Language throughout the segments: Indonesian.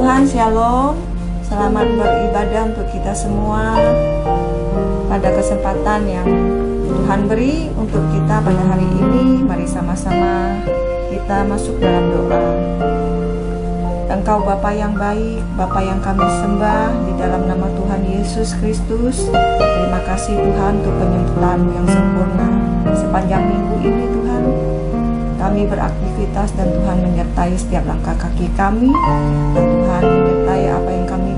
Tuhan, Shalom. Selamat beribadah untuk kita semua pada kesempatan yang Tuhan beri untuk kita pada hari ini. Mari sama-sama kita masuk dalam doa. Engkau Bapa yang baik, Bapa yang kami sembah di dalam nama Tuhan Yesus Kristus. Terima kasih Tuhan untuk penyertaan-Mu yang sempurna sepanjang minggu ini Tuhan. Kami beraktivitas dan Tuhan menyertai setiap langkah kaki kami. Dan Tuhan menyertai apa yang kami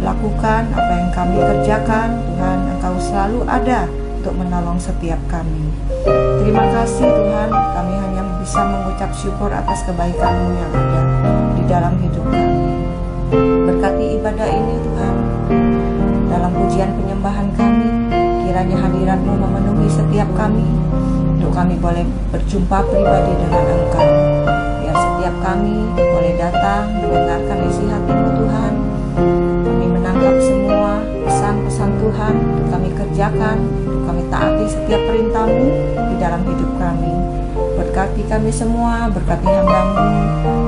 lakukan, apa yang kami kerjakan. Tuhan, Engkau selalu ada untuk menolong setiap kami. Terima kasih Tuhan, kami hanya bisa mengucap syukur atas kebaikan-Mu yang ada di dalam hidup kami. Berkati ibadah ini Tuhan, dalam pujian penyembahan kami, kiranya hadirat-Mu memenuhi setiap kami, untuk kami boleh berjumpa pribadi dengan Engkau. Biar setiap kami boleh datang mendengarkan isi hati-Mu Tuhan. Kami menangkap semua pesan-pesan Tuhan untuk kami kerjakan, untuk kami taati setiap perintah-Mu di dalam hidup kami. Berkati kami semua, berkati hamba-Mu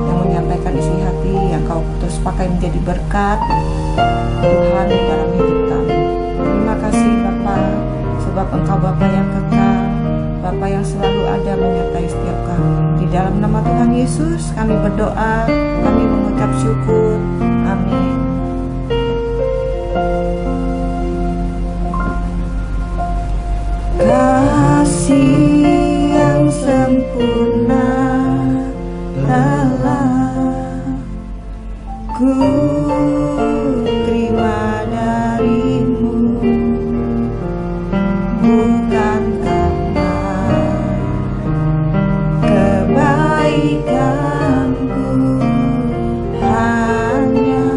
yang menyampaikan isi hati yang Kau terus pakai menjadi berkat Tuhan di dalam hidup kami. Terima kasih Bapa, sebab Engkau Bapa yang kekal, Bapa yang selalu ada menyertai setiap kami. Di dalam nama Tuhan Yesus kami berdoa, kami mengucap syukur. Amin. Kasih yang sempurna telah ku terima dari-Mu, bukan karena kebaikanku, hanya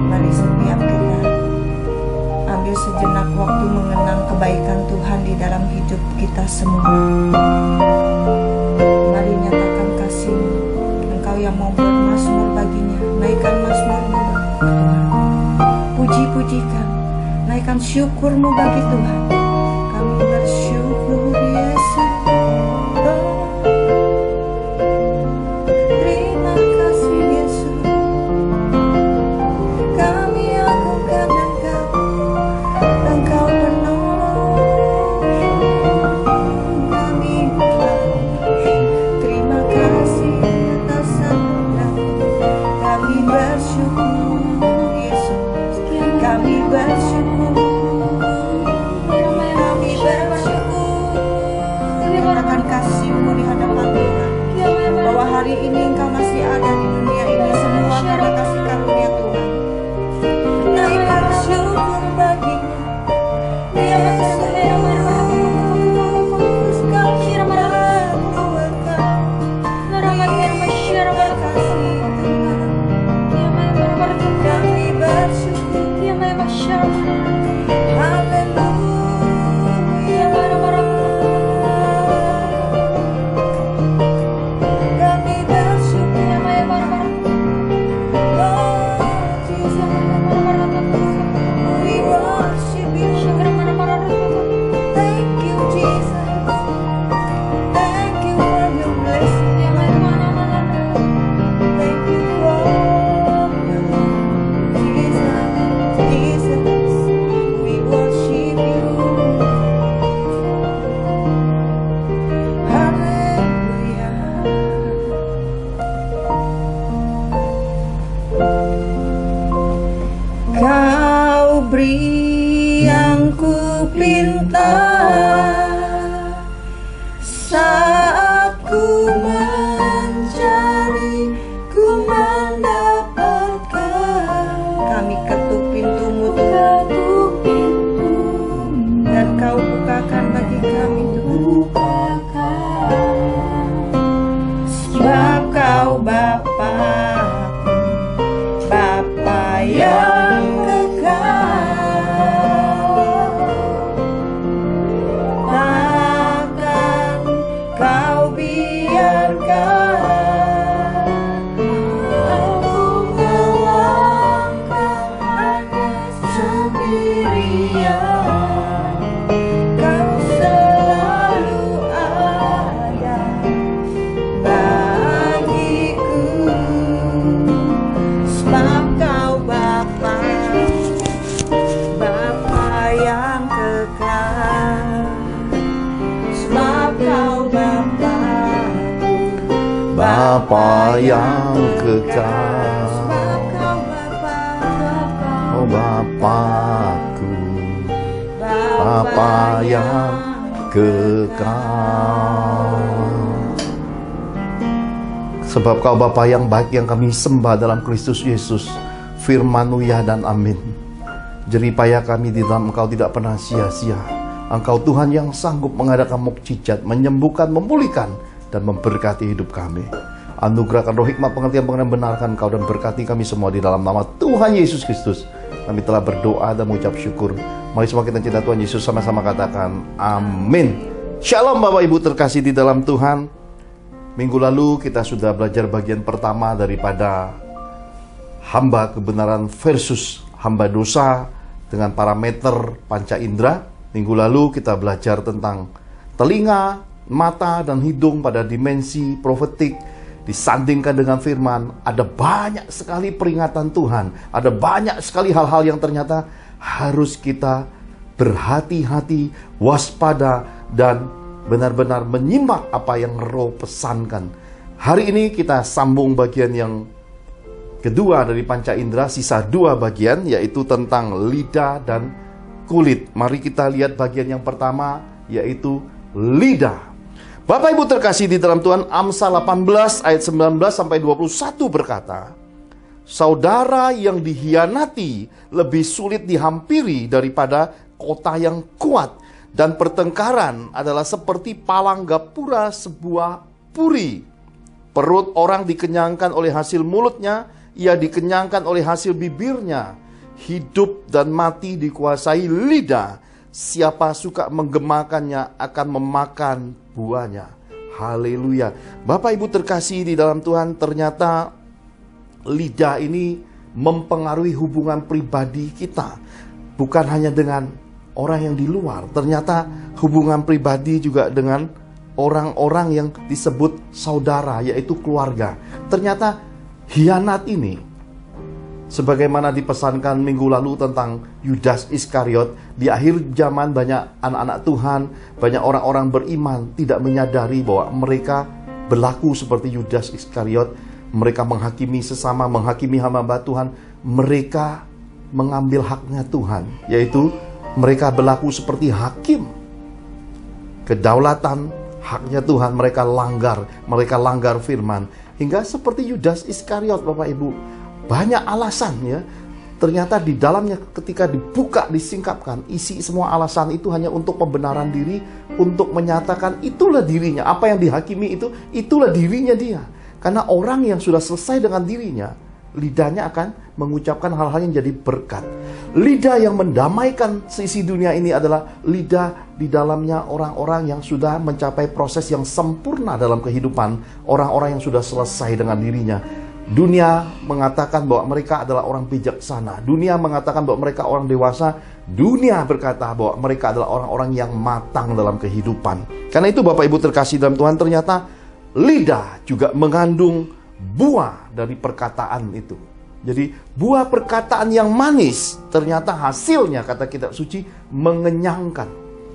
Mari setiap kita ambil sejenak waktu mengenang kebaikan Tuhan di dalam hidup kita semua. Mari nyatakan kasih-Mu. Engkau yang mau bermazmur baginya, naikkan mazmur-Mu bagi Tuhan. Puji-pujikan, naikkan syukur-Mu bagi Tuhan. Kami bersyukur Yesus. Terima kasih Yesus. Kami agungkan Engkau penolong kami. Terima kasih atas anugerah. Kami bersyukur Yesus. Kami bersyukur. Kami bersyukur. Nyatakan kasih-Mu di hadapan Tuhan, bahwa hari ini Engkau masih ada di dunia ini semua karena kasih karunia Tuhan. Naikkan syukur baginya Yesus. Kami bersyukur. Haleluya. Kami bersyukur. Oh Jesus, we worship you. Thank you Jesus. Thank you for your blessing. Thank you for Jesus, we worship you. Haleluya. Kau beri yang ku pinta saat ku mencari, ku mendapatkan. Kami ketuk pintu-Mu Tuhan, dan Kau bukakan bagi kami Tuhan. Sebab Kau Bapa yang kekal, takkan Kau biarkan aku melangkah hanya sendirian. Kau selalu ada bagiku, sebab Kau Bapa yang kekal. Sebab Kau Bapa yang kekal. Sebab Kau Oh Bapa-Ku, Bapa yang kekal. Sebab Kau Bapa yang baik yang kami sembah dalam Kristus Yesus, firman-Mu ya dan amin. Jeripaya kami di dalam Engkau tidak pernah sia-sia. Engkau Tuhan yang sanggup mengadakan mukjizat, menyembuhkan, memulihkan, dan memberkati hidup kami. Anugerahkan roh hikmat, pengertian, pengenalan, benarkan Engkau dan berkati kami semua di dalam nama Tuhan Yesus Kristus. Kami telah berdoa dan mengucap syukur. Mari semua kita cinta Tuhan Yesus sama-sama katakan amin. Shalom Bapak Ibu terkasih di dalam Tuhan. Minggu lalu kita sudah belajar bagian pertama daripada hamba kebenaran versus hamba dosa dengan parameter panca indera. Minggu lalu kita belajar tentang telinga, mata, dan hidung pada dimensi profetik disandingkan dengan firman. Ada banyak sekali peringatan Tuhan, ada banyak sekali hal-hal yang ternyata harus kita berhati-hati, waspada, dan benar-benar menyimak apa yang Roh pesankan. Hari ini kita sambung bagian yang kedua dari panca indera, sisa 2 bagian, yaitu tentang lidah dan kulit. Mari kita lihat bagian yang pertama, yaitu lidah. Bapak Ibu terkasih di dalam Tuhan, Amsal 18 ayat 19 sampai 21 berkata, saudara yang dihianati lebih sulit dihampiri daripada kota yang kuat, dan pertengkaran adalah seperti palang gapura sebuah puri. Perut orang dikenyangkan oleh hasil mulutnya, ia dikenyangkan oleh hasil bibirnya. Hidup dan mati dikuasai lidah. Siapa suka menggemakannya akan memakan buahnya. Haleluya. Bapak Ibu terkasih di dalam Tuhan, ternyata lidah ini mempengaruhi hubungan pribadi kita. Bukan hanya dengan orang yang di luar, ternyata hubungan pribadi juga dengan orang-orang yang disebut saudara, yaitu keluarga. Ternyata hianat ini, sebagaimana dipesankan minggu lalu tentang Yudas Iskariot, di akhir zaman banyak anak-anak Tuhan, banyak orang-orang beriman tidak menyadari bahwa mereka berlaku seperti Yudas Iskariot. Mereka menghakimi sesama, menghakimi hamba Tuhan. Mereka mengambil haknya Tuhan, yaitu mereka berlaku seperti hakim. Kedaulatan, haknya Tuhan mereka langgar firman. Hingga seperti Yudas Iskariot, Bapak Ibu, banyak alasannya. Ternyata di dalamnya ketika dibuka, disingkapkan, isi semua alasan itu hanya untuk pembenaran diri, untuk menyatakan itulah dirinya. Apa yang dihakimi itu, itulah dirinya dia. Karena orang yang sudah selesai dengan dirinya, lidahnya akan mengucapkan hal-hal yang jadi berkat. Lidah yang mendamaikan sisi dunia ini adalah lidah di dalamnya orang-orang yang sudah mencapai proses yang sempurna dalam kehidupan. Orang-orang yang sudah selesai dengan dirinya. Dunia mengatakan bahwa mereka adalah orang bijaksana. Dunia mengatakan bahwa mereka orang dewasa. Dunia berkata bahwa mereka adalah orang-orang yang matang dalam kehidupan. Karena itu Bapak Ibu terkasih dalam Tuhan, ternyata lidah juga mengandung buah dari perkataan itu. Jadi buah perkataan yang manis ternyata hasilnya, kata kitab suci, mengenyangkan.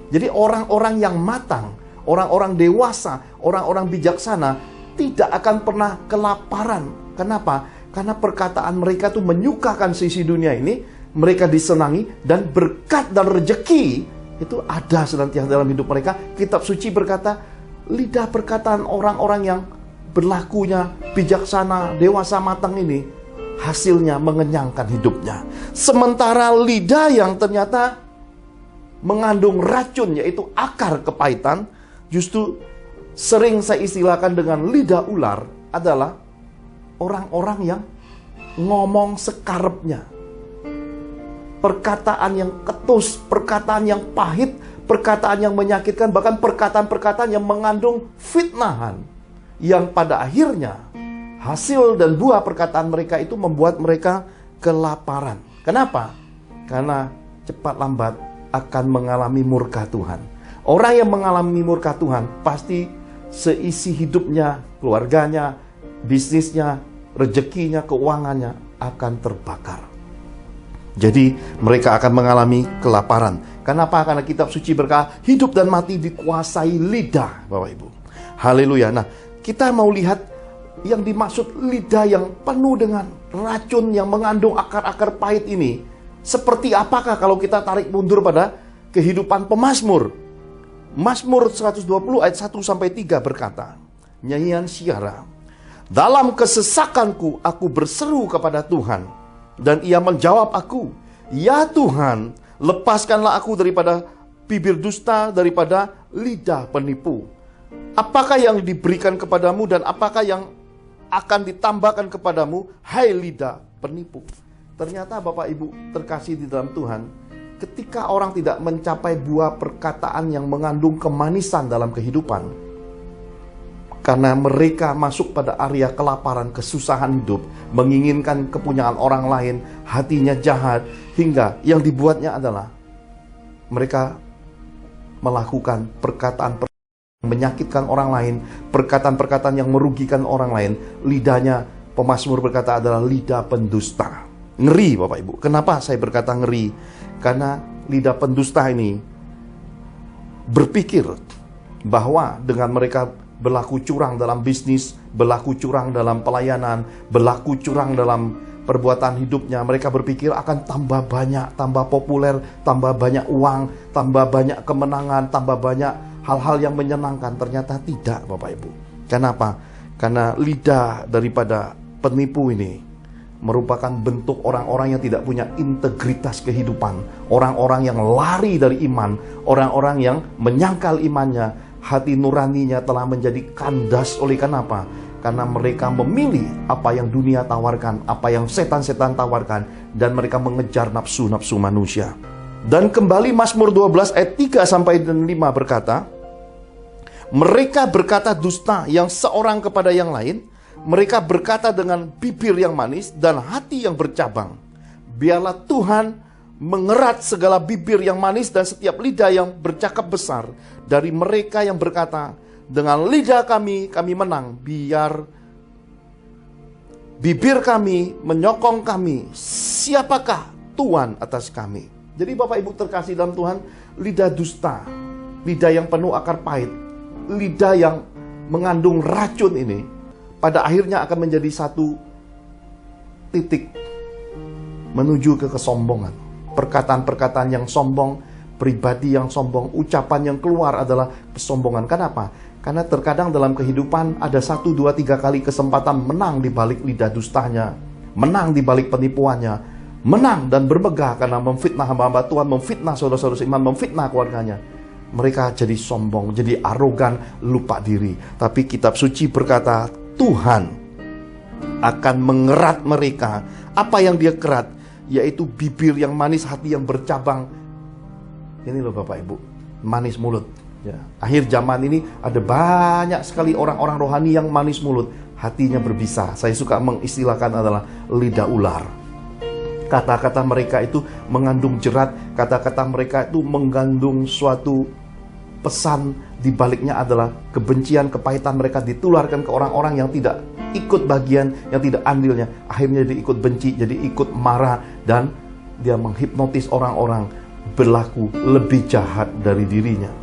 Jadi orang-orang yang matang, orang-orang dewasa, orang-orang bijaksana tidak akan pernah kelaparan. Kenapa? Karena perkataan mereka tuh menyukakan sisi dunia ini, mereka disenangi, dan berkat dan rejeki itu ada senantiasa dalam hidup mereka. Kitab suci berkata, lidah perkataan orang-orang yang berlakunya bijaksana, dewasa, matang ini, hasilnya mengenyangkan hidupnya. Sementara lidah yang ternyata mengandung racun, yaitu akar kepahitan, justru sering saya istilahkan dengan lidah ular, adalah orang-orang yang ngomong sekarepnya. Perkataan yang ketus, perkataan yang pahit, perkataan yang menyakitkan, bahkan perkataan-perkataan yang mengandung fitnahan, yang pada akhirnya hasil dan buah perkataan mereka itu membuat mereka kelaparan. Kenapa? Karena cepat lambat akan mengalami murka Tuhan. Orang yang mengalami murka Tuhan pasti seisi hidupnya, keluarganya, bisnisnya, rezekinya, keuangannya akan terbakar. Jadi mereka akan mengalami kelaparan. Kenapa? Karena kitab suci berkata hidup dan mati dikuasai lidah, Bapak Ibu. Haleluya. Nah, kita mau lihat yang dimaksud lidah yang penuh dengan racun yang mengandung akar-akar pahit ini. Seperti apakah kalau kita tarik mundur pada kehidupan pemazmur. Mazmur 120 ayat 1-3 berkata, nyanyian Syiara, dalam kesesakanku aku berseru kepada Tuhan, dan ia menjawab aku, ya Tuhan, lepaskanlah aku daripada bibir dusta, daripada lidah penipu. Apakah yang diberikan kepadamu dan apakah yang akan ditambahkan kepadamu, hai lidah penipu. Ternyata Bapak Ibu terkasih di dalam Tuhan, ketika orang tidak mencapai buah perkataan yang mengandung kemanisan dalam kehidupan, karena mereka masuk pada area kelaparan, kesusahan hidup, menginginkan kepunyaan orang lain, hatinya jahat, hingga yang dibuatnya adalah mereka melakukan perkataan yang menyakitkan orang lain, perkataan-perkataan yang merugikan orang lain. Lidahnya, pemazmur berkata, adalah lidah pendusta. Ngeri Bapak Ibu. Kenapa saya berkata ngeri? Karena lidah pendusta ini berpikir bahwa dengan mereka berlaku curang dalam bisnis, berlaku curang dalam pelayanan, berlaku curang dalam perbuatan hidupnya, mereka berpikir akan tambah banyak, tambah populer, tambah banyak uang, tambah banyak kemenangan, tambah banyak hal-hal yang menyenangkan. Ternyata tidak Bapak Ibu. Kenapa? Karena lidah daripada penipu ini merupakan bentuk orang-orang yang tidak punya integritas kehidupan, orang-orang yang lari dari iman, orang-orang yang menyangkal imannya, hati nuraninya telah menjadi kandas. Oleh kenapa? Karena mereka memilih apa yang dunia tawarkan, apa yang setan-setan tawarkan, dan mereka mengejar nafsu-nafsu manusia. Dan kembali Mazmur 12 ayat 3-5 berkata, mereka berkata dusta yang seorang kepada yang lain, mereka berkata dengan bibir yang manis dan hati yang bercabang. Biarlah Tuhan mengerat segala bibir yang manis dan setiap lidah yang bercakap besar dari mereka yang berkata, dengan lidah kami menang, biar bibir kami menyokong kami, siapakah Tuhan atas kami. Jadi Bapak Ibu terkasih dalam Tuhan, lidah dusta, lidah yang penuh akar pahit, lidah yang mengandung racun ini, pada akhirnya akan menjadi satu titik menuju ke kesombongan. Perkataan-perkataan yang sombong, pribadi yang sombong, ucapan yang keluar adalah kesombongan. Kenapa? Karena terkadang dalam kehidupan ada 1, 2, 3 kali kesempatan menang di balik lidah dustanya, menang di balik penipuannya, menang dan bermegah karena memfitnah hamba-hamba Tuhan, memfitnah saudara-saudara seiman, memfitnah keluarganya. Mereka jadi sombong, jadi arogan, lupa diri. Tapi kitab suci berkata, Tuhan akan mengerat mereka. Apa yang dia kerat? Yaitu bibir yang manis, hati yang bercabang. Ini loh Bapak Ibu, manis mulut. Ya. Akhir zaman ini ada banyak sekali orang-orang rohani yang manis mulut, hatinya berbisa. Saya suka mengistilahkan adalah lidah ular. Kata-kata mereka itu mengandung jerat, kata-kata mereka itu mengandung suatu pesan, di baliknya adalah kebencian, kepahitan mereka ditularkan ke orang-orang yang tidak ikut bagian, yang tidak andilnya. Akhirnya dia ikut benci, jadi ikut marah, dan dia menghipnotis orang-orang berlaku lebih jahat dari dirinya.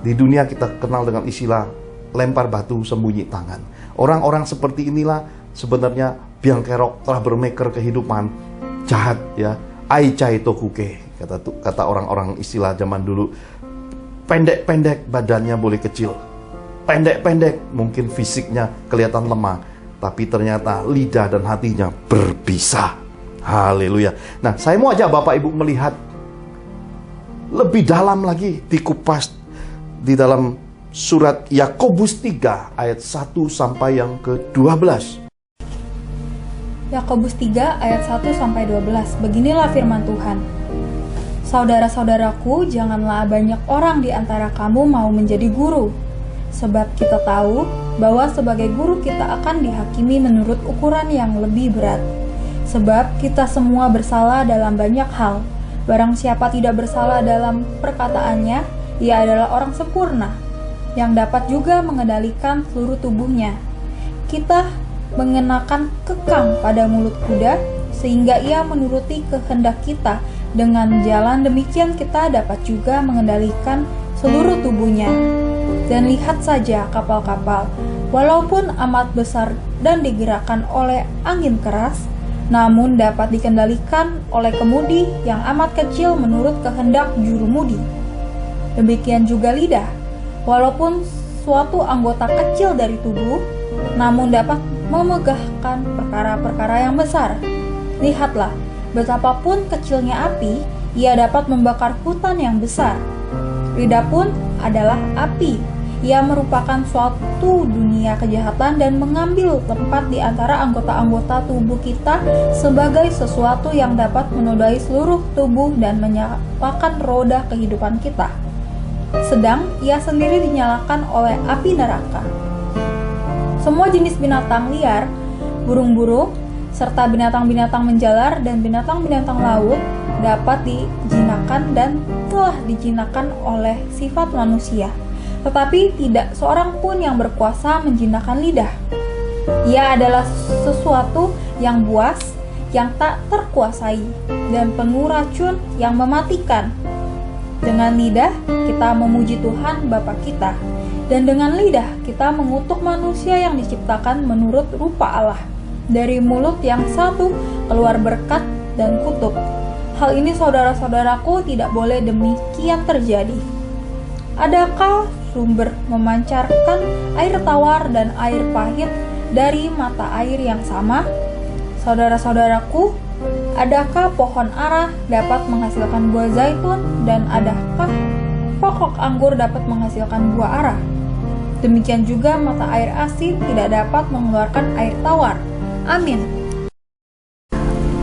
Di dunia kita kenal dengan istilah lempar batu sembunyi tangan. Orang-orang seperti inilah sebenarnya biang kerok telah bermaker kehidupan jahat, ya. Aichai tokuke, kata orang-orang istilah zaman dulu. Pendek-pendek badannya boleh kecil, pendek-pendek mungkin fisiknya kelihatan lemah, tapi ternyata lidah dan hatinya berbisa. Haleluya. Nah, saya mau ajak Bapak Ibu melihat lebih dalam lagi, dikupas di dalam surat Yakobus 3 ayat 1 sampai yang ke-12. Yakobus 3 ayat 1 sampai 12. Beginilah firman Tuhan. Saudara-saudaraku, janganlah banyak orang di antara kamu mau menjadi guru, sebab kita tahu bahwa sebagai guru kita akan dihakimi menurut ukuran yang lebih berat. Sebab kita semua bersalah dalam banyak hal. Barang siapa tidak bersalah dalam perkataannya, ia adalah orang sempurna, yang dapat juga mengendalikan seluruh tubuhnya. Kita mengenakan kekang pada mulut kuda, sehingga ia menuruti kehendak kita. Dengan jalan demikian kita dapat juga mengendalikan seluruh tubuhnya. Dan lihat saja kapal-kapal, walaupun amat besar dan digerakkan oleh angin keras, namun dapat dikendalikan oleh kemudi yang amat kecil menurut kehendak jurumudi. Demikian juga lidah, walaupun suatu anggota kecil dari tubuh, namun dapat memegahkan perkara-perkara yang besar. Lihatlah, betapapun kecilnya api, ia dapat membakar hutan yang besar. Lidah pun adalah api. Ia merupakan suatu dunia kejahatan dan mengambil tempat di antara anggota-anggota tubuh kita sebagai sesuatu yang dapat menodai seluruh tubuh dan menyalakan roda kehidupan kita. Sedang ia sendiri dinyalakan oleh api neraka. Semua jenis binatang liar, burung-burung, serta binatang-binatang menjalar dan binatang-binatang laut dapat dijinakan dan telah dijinakan oleh sifat manusia. Tetapi tidak seorang pun yang berkuasa menjinakkan lidah. Ia adalah sesuatu yang buas, yang tak terkuasai, dan penuh racun yang mematikan. Dengan lidah kita memuji Tuhan Bapa kita, dan dengan lidah kita mengutuk manusia yang diciptakan menurut rupa Allah. Dari mulut yang satu keluar berkat dan kutuk. Hal ini saudara-saudaraku tidak boleh demikian terjadi. Adakah sumber memancarkan air tawar dan air pahit dari mata air yang sama? Saudara-saudaraku, adakah pohon ara dapat menghasilkan buah zaitun, dan adakah pokok anggur dapat menghasilkan buah ara? Demikian juga mata air asin tidak dapat mengeluarkan air tawar. Amin.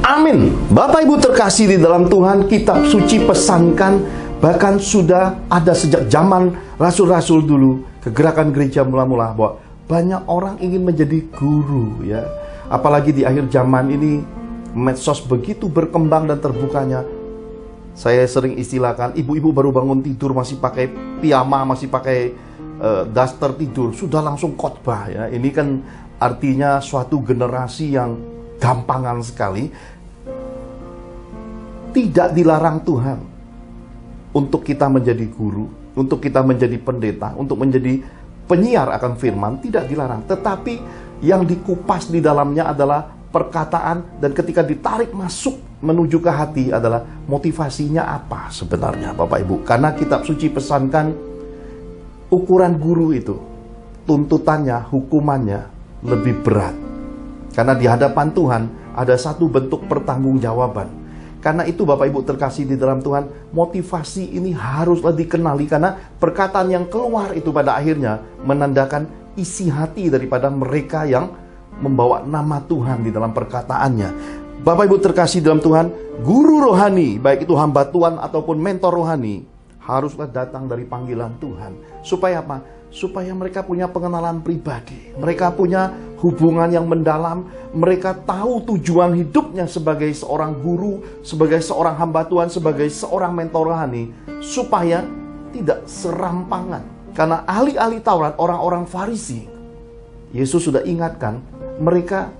Amin. Bapak Ibu terkasih di dalam Tuhan, kitab suci pesankan, bahkan sudah ada sejak zaman rasul-rasul dulu, kegerakan gereja mula-mula, bahwa banyak orang ingin menjadi guru, ya. Apalagi di akhir zaman ini, medsos begitu berkembang dan terbukanya. Saya sering istilahkan, ibu-ibu baru bangun tidur masih pakai piyama, masih pakai daster tidur, sudah langsung khotbah, ya. Ini kan artinya suatu generasi yang gampangan sekali. Tidak dilarang Tuhan untuk kita menjadi guru, untuk kita menjadi pendeta, untuk menjadi penyiar akan firman, tidak dilarang. Tetapi yang dikupas di dalamnya adalah perkataan, dan ketika ditarik masuk menuju ke hati adalah motivasinya apa sebenarnya, Bapak Ibu. Karena kitab suci pesankan ukuran guru itu, tuntutannya, hukumannya lebih berat. Karena di hadapan Tuhan ada satu bentuk pertanggungjawaban. Karena itu Bapak Ibu terkasih di dalam Tuhan, motivasi ini haruslah dikenali, karena perkataan yang keluar itu pada akhirnya menandakan isi hati daripada mereka yang membawa nama Tuhan di dalam perkataannya. Bapak Ibu terkasih dalam Tuhan, guru rohani, baik itu hamba Tuhan ataupun mentor rohani, haruslah datang dari panggilan Tuhan. Supaya apa? Supaya mereka punya pengenalan pribadi, mereka punya hubungan yang mendalam, mereka tahu tujuan hidupnya sebagai seorang guru, sebagai seorang hamba Tuhan, sebagai seorang mentor rohani, supaya tidak serampangan. Karena ahli-ahli Taurat, orang-orang Farisi, Yesus sudah ingatkan, mereka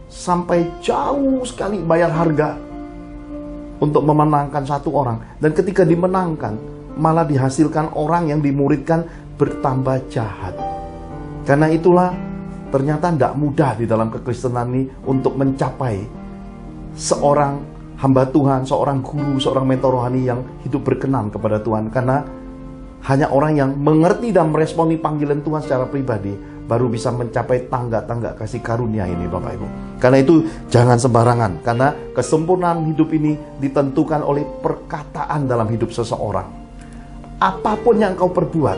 sampai jauh sekali bayar harga untuk memenangkan satu orang. Dan ketika dimenangkan, malah dihasilkan orang yang dimuridkan bertambah jahat. Karena itulah ternyata tidak mudah di dalam kekristenan ini untuk mencapai seorang hamba Tuhan, seorang guru, seorang mentor rohani yang hidup berkenan kepada Tuhan. Karena hanya orang yang mengerti dan meresponi panggilan Tuhan secara pribadi baru bisa mencapai tangga-tangga kasih karunia ini, Bapak Ibu. Karena itu jangan sembarangan, karena kesempurnaan hidup ini ditentukan oleh perkataan dalam hidup seseorang. Apapun yang kau perbuat,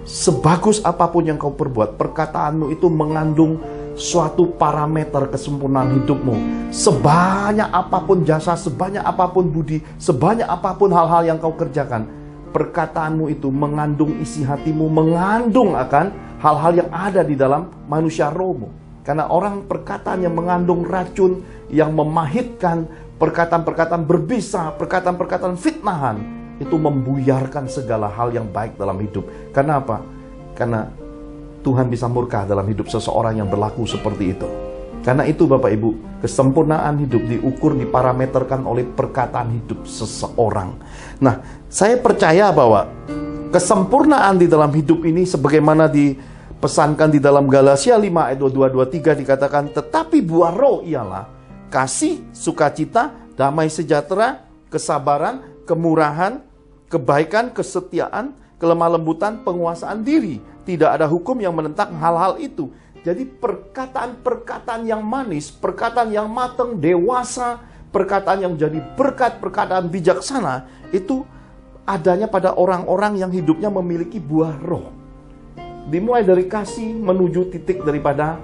sebagus apapun yang kau perbuat, perkataanmu itu mengandung suatu parameter kesempurnaan hidupmu. Sebanyak apapun jasa, sebanyak apapun budi, sebanyak apapun hal-hal yang kau kerjakan, perkataanmu itu mengandung isi hatimu, mengandung akan hal-hal yang ada di dalam manusia rohmu. Karena orang perkataan yang mengandung racun, yang memahitkan, perkataan-perkataan berbisa, perkataan-perkataan fitnahan, itu membuyarkan segala hal yang baik dalam hidup. Karena apa? Karena Tuhan bisa murka dalam hidup seseorang yang berlaku seperti itu. Karena itu Bapak Ibu, kesempurnaan hidup diukur, diparameterkan oleh perkataan hidup seseorang. Nah, saya percaya bahwa kesempurnaan di dalam hidup ini sebagaimana dipesankan di dalam Galatia 5 ayat 22-23 dikatakan, tetapi buah roh ialah kasih, sukacita, damai sejahtera, kesabaran, kemurahan, kebaikan, kesetiaan, kelemah lembutan, penguasaan diri. Tidak ada hukum yang menentang hal-hal itu. Jadi perkataan-perkataan yang manis, perkataan yang matang, dewasa, perkataan yang jadi berkat, perkataan bijaksana, itu adanya pada orang-orang yang hidupnya memiliki buah roh. Dimulai dari kasih menuju titik daripada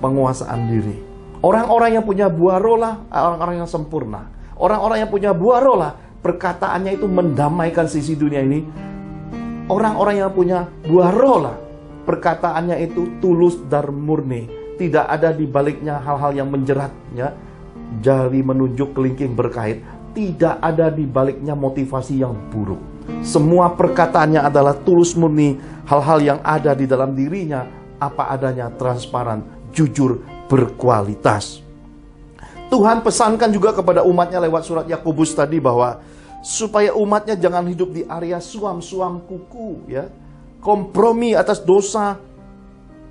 penguasaan diri. Orang-orang yang punya buah roh lah orang-orang yang sempurna. Orang-orang yang punya buah roh lah perkataannya itu mendamaikan sisi dunia ini. Orang-orang yang punya buah roh lah perkataannya itu tulus dan murni. Tidak ada di baliknya hal-hal yang menjeratnya, jari menunjuk, kelingking berkait. Tidak ada di baliknya motivasi yang buruk. Semua perkataannya adalah tulus murni, hal-hal yang ada di dalam dirinya apa adanya, transparan, jujur, berkualitas. Tuhan pesankan juga kepada umatnya lewat surat Yakobus tadi bahwa supaya umatnya jangan hidup di area suam-suam kuku, ya, kompromi atas dosa,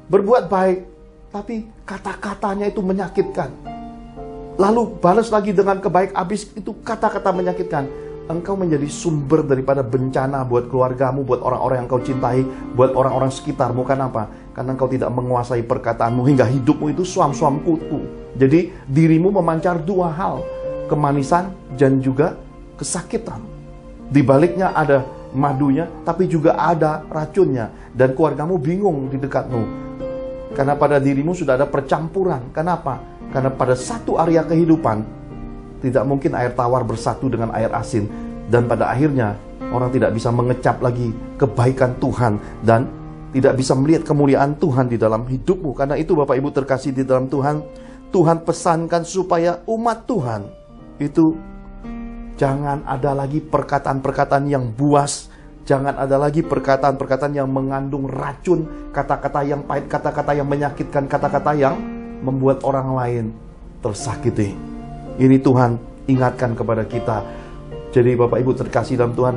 berbuat baik, tapi kata-katanya itu menyakitkan. Lalu balas lagi dengan kebaik habis, itu kata-kata menyakitkan. Engkau menjadi sumber daripada bencana buat keluargamu, buat orang-orang yang kau cintai, buat orang-orang sekitarmu. Kenapa? Karena engkau tidak menguasai perkataanmu hingga hidupmu itu suam-suam kuku. Jadi dirimu memancar dua hal, kemanisan dan juga kesakitan. Di baliknya ada madunya, tapi juga ada racunnya. Dan keluargamu bingung di dekatmu. Karena pada dirimu sudah ada percampuran. Kenapa? Karena pada satu area kehidupan, tidak mungkin air tawar bersatu dengan air asin. Dan pada akhirnya, orang tidak bisa mengecap lagi kebaikan Tuhan. Dan tidak bisa melihat kemuliaan Tuhan di dalam hidupmu. Karena itu Bapak Ibu terkasih di dalam Tuhan, Tuhan pesankan supaya umat Tuhan itu jangan ada lagi perkataan-perkataan yang buas. Jangan ada lagi perkataan-perkataan yang mengandung racun, kata-kata yang pahit, kata-kata yang menyakitkan, kata-kata yang membuat orang lain tersakiti. Ini Tuhan ingatkan kepada kita. Jadi Bapak Ibu terkasih dalam Tuhan,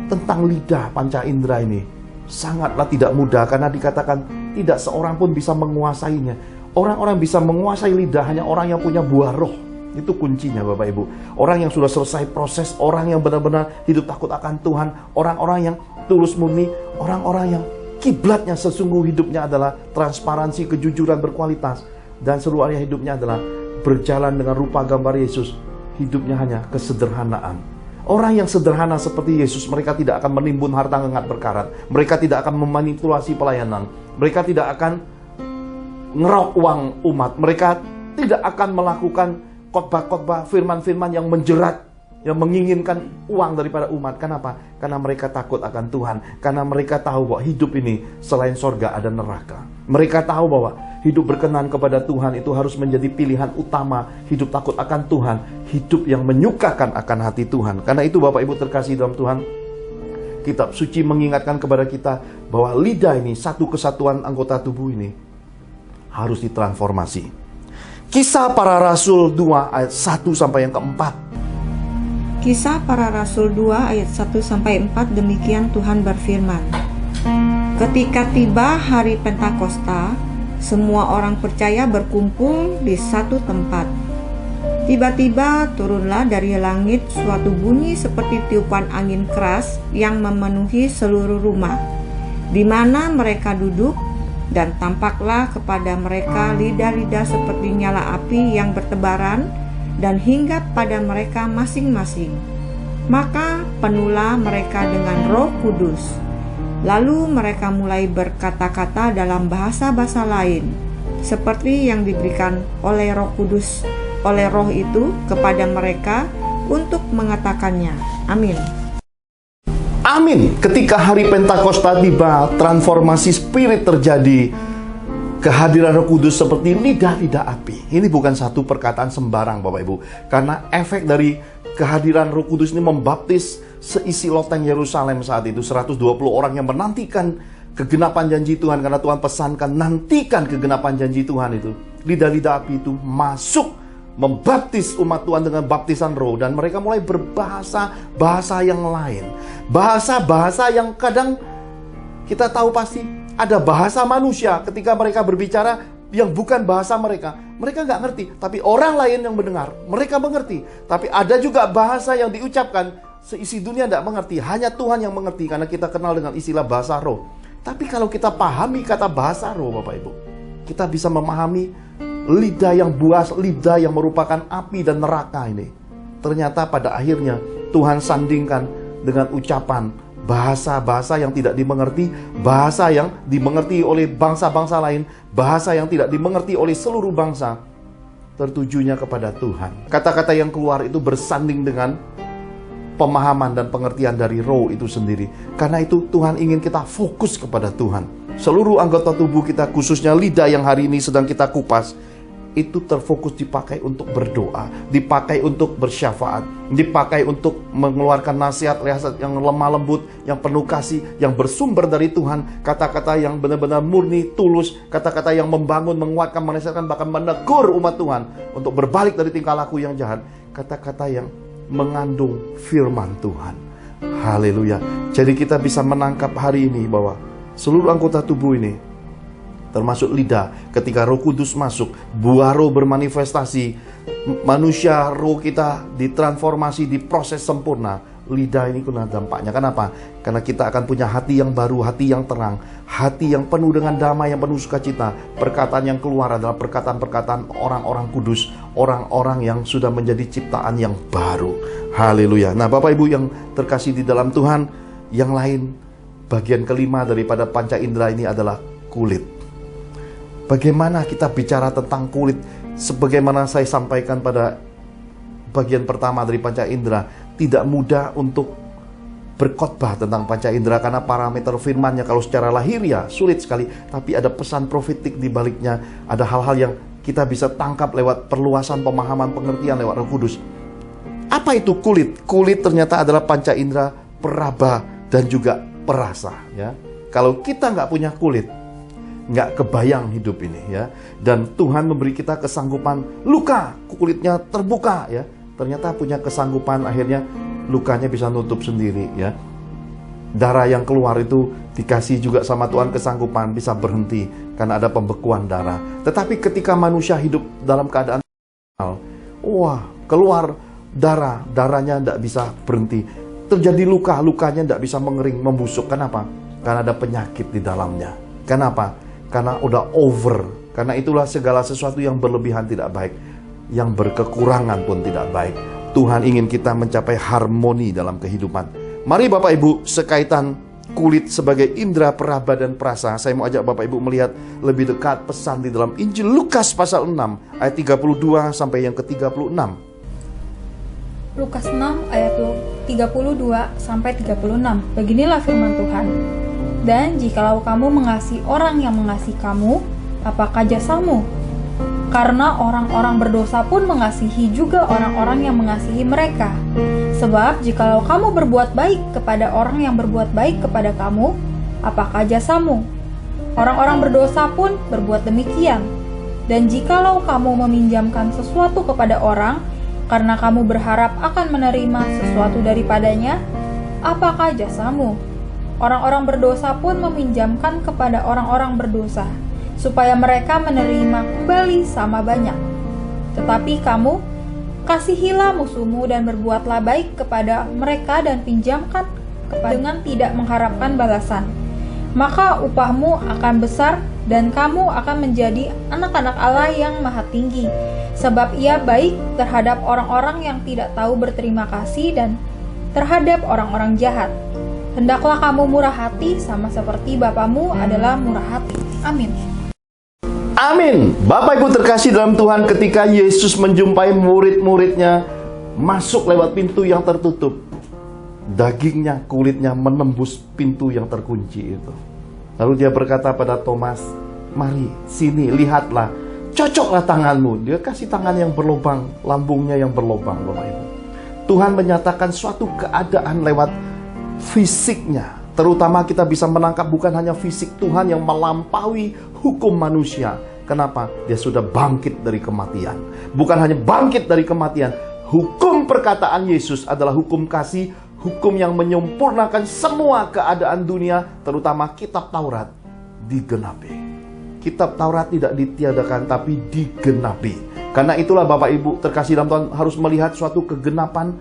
tentang lidah panca indera ini sangatlah tidak mudah, karena dikatakan tidak seorang pun bisa menguasainya. Orang-orang bisa menguasai lidah hanya orang yang punya buah roh. Itu kuncinya Bapak Ibu. Orang yang sudah selesai proses, orang yang benar-benar hidup takut akan Tuhan, orang-orang yang tulus murni, orang-orang yang kiblatnya sesungguh hidupnya adalah transparansi, kejujuran, berkualitas, dan seluruh area hidupnya adalah berjalan dengan rupa gambar Yesus. Hidupnya hanya kesederhanaan. Orang yang sederhana seperti Yesus, mereka tidak akan menimbun harta ngengat berkarat. Mereka tidak akan memanipulasi pelayanan. Mereka tidak akan ngerok uang umat. Mereka tidak akan melakukan khotbah-khotbah, firman-firman yang menjerat, yang menginginkan uang daripada umat. Kenapa? Karena mereka takut akan Tuhan. Karena mereka tahu bahwa hidup ini selain sorga ada neraka. Mereka tahu bahwa hidup berkenan kepada Tuhan itu harus menjadi pilihan utama. Hidup takut akan Tuhan, hidup yang menyukakan akan hati Tuhan. Karena itu Bapak Ibu terkasih dalam Tuhan, Kitab Suci mengingatkan kepada kita bahwa lidah ini, satu kesatuan anggota tubuh ini, harus ditransformasi. Kisah Para Rasul 2 ayat 1 sampai yang keempat. Kisah Para Rasul 2 ayat 1 sampai 4, demikian Tuhan berfirman. Ketika tiba hari Pentakosta, semua orang percaya berkumpul di satu tempat. Tiba-tiba turunlah dari langit suatu bunyi seperti tiupan angin keras yang memenuhi seluruh rumah di mana mereka duduk. Dan tampaklah kepada mereka lidah-lidah seperti nyala api yang bertebaran dan hinggap pada mereka masing-masing. Maka penuhlah mereka dengan Roh Kudus. Lalu mereka mulai berkata-kata dalam bahasa-bahasa lain, seperti yang diberikan oleh Roh Kudus, oleh Roh itu kepada mereka untuk mengatakannya. Amin. Amin. Ketika hari Pentakosta tiba, transformasi spirit terjadi. Kehadiran Roh Kudus seperti lidah-lidah api. Ini bukan satu perkataan sembarang Bapak Ibu. Karena efek dari kehadiran Roh Kudus ini membaptis seisi loteng Yerusalem saat itu. 120 orang yang menantikan kegenapan janji Tuhan. Karena Tuhan pesankan, nantikan kegenapan janji Tuhan itu. Lidah-lidah api itu masuk, membaptis umat Tuhan dengan baptisan roh. Dan mereka mulai berbahasa yang lain. Bahasa-bahasa yang kadang kita tahu pasti ada bahasa manusia ketika mereka berbicara yang bukan bahasa mereka. Mereka nggak ngerti, tapi orang lain yang mendengar, mereka mengerti. Tapi ada juga bahasa yang diucapkan seisi dunia tidak mengerti. Hanya Tuhan yang mengerti karena kita kenal dengan istilah bahasa roh. Tapi kalau kita pahami kata bahasa roh Bapak Ibu, kita bisa memahami lidah yang buas, lidah yang merupakan api dan neraka ini. Ternyata pada akhirnya Tuhan sandingkan dengan ucapan bahasa-bahasa yang tidak dimengerti, bahasa yang dimengerti oleh bangsa-bangsa lain, bahasa yang tidak dimengerti oleh seluruh bangsa, tertujunya kepada Tuhan. Kata-kata yang keluar itu bersanding dengan pemahaman dan pengertian dari roh itu sendiri. Karena itu Tuhan ingin kita fokus kepada Tuhan. Seluruh anggota tubuh kita, khususnya lidah yang hari ini sedang kita kupas, itu terfokus dipakai untuk berdoa, dipakai untuk bersyafaat, dipakai untuk mengeluarkan nasihat yang lemah lembut, yang penuh kasih, yang bersumber dari Tuhan, kata-kata yang benar-benar murni, tulus, kata-kata yang membangun, menguatkan, menasihatkan, bahkan menegur umat Tuhan untuk berbalik dari tingkah laku yang jahat, kata-kata yang mengandung firman Tuhan. Haleluya. Jadi kita bisa menangkap hari ini bahwa seluruh anggota tubuh ini, termasuk lidah, ketika Roh Kudus masuk, buah roh bermanifestasi, manusia roh kita ditransformasi, diproses sempurna. Lidah ini kena dampaknya. Kenapa? Karena kita akan punya hati yang baru, hati yang terang, hati yang penuh dengan damai, yang penuh sukacita. Perkataan yang keluar adalah perkataan-perkataan orang-orang kudus, orang-orang yang sudah menjadi ciptaan yang baru. Haleluya. Nah Bapak Ibu yang terkasih di dalam Tuhan, Yang lain, bagian kelima daripada panca indera ini adalah kulit. Bagaimana kita bicara tentang kulit? Sebagaimana saya sampaikan pada bagian pertama dari panca indera, tidak mudah untuk berkhotbah tentang panca indera karena parameter firman-Nya kalau secara lahiriah sulit sekali, tapi ada pesan profetik di baliknya, ada hal-hal yang kita bisa tangkap lewat perluasan pemahaman pengertian lewat Roh Kudus. Apa itu kulit? Kulit ternyata adalah panca indera peraba dan juga perasa, ya. Kalau kita nggak punya kulit, nggak kebayang hidup ini, ya. Dan Tuhan memberi kita kesanggupan luka, kulitnya terbuka, ya. Ternyata punya kesanggupan, akhirnya lukanya bisa nutup sendiri, ya. Darah yang keluar itu dikasih juga sama Tuhan kesanggupan bisa berhenti karena ada pembekuan darah. Tetapi ketika manusia hidup dalam keadaan keluar darahnya tidak bisa berhenti. Terjadi luka, lukanya tidak bisa mengering, membusuk. Kenapa? Karena ada penyakit di dalamnya. Kenapa? Karena udah over. Karena itulah segala sesuatu yang berlebihan tidak baik, yang berkekurangan pun tidak baik. Tuhan ingin kita mencapai harmoni dalam kehidupan. Mari Bapak Ibu, sekaitan kulit sebagai indera peraba dan perasa, saya mau ajak Bapak Ibu melihat lebih dekat pesan di dalam Injil Lukas pasal 6 ayat 32 sampai yang ke-36. Lukas 6 ayat 32 sampai 36. Beginilah firman Tuhan. Dan jikalau kamu mengasihi orang yang mengasihi kamu, apakah jasamu? Karena orang-orang berdosa pun mengasihi juga orang-orang yang mengasihi mereka. Sebab jikalau kamu berbuat baik kepada orang yang berbuat baik kepada kamu, apakah jasamu? Orang-orang berdosa pun berbuat demikian. Dan jikalau kamu meminjamkan sesuatu kepada orang, karena kamu berharap akan menerima sesuatu daripadanya, apakah jasamu? Orang-orang berdosa pun meminjamkan kepada orang-orang berdosa, supaya mereka menerima kembali sama banyak. Tetapi kamu, kasihilah musuhmu dan berbuatlah baik kepada mereka dan pinjamkan dengan tidak mengharapkan balasan. Maka upahmu akan besar dan kamu akan menjadi anak-anak Allah yang maha tinggi. Sebab ia baik terhadap orang-orang yang tidak tahu berterima kasih dan terhadap orang-orang jahat. Hendaklah kamu murah hati sama seperti Bapamu adalah murah hati. Amin. Amin. Bapak Ibu terkasih dalam Tuhan, ketika Yesus menjumpai murid-muridnya masuk lewat pintu yang tertutup, dagingnya, kulitnya menembus pintu yang terkunci itu. Lalu dia berkata pada Thomas, mari sini, lihatlah, cocoklah tanganmu. Dia kasih tangan yang berlubang, lambungnya yang berlubang, Bapak Ibu. Tuhan menyatakan suatu keadaan lewat fisiknya. Terutama kita bisa menangkap bukan hanya fisik Tuhan yang melampaui hukum manusia. Kenapa? Dia sudah bangkit dari kematian. Bukan hanya bangkit dari kematian, hukum perkataan Yesus adalah hukum kasih, hukum yang menyempurnakan semua keadaan dunia, terutama kitab Taurat, digenapi. Kitab Taurat tidak ditiadakan, tapi digenapi. Karena itulah Bapak Ibu terkasih dalam Tuhan harus melihat suatu kegenapan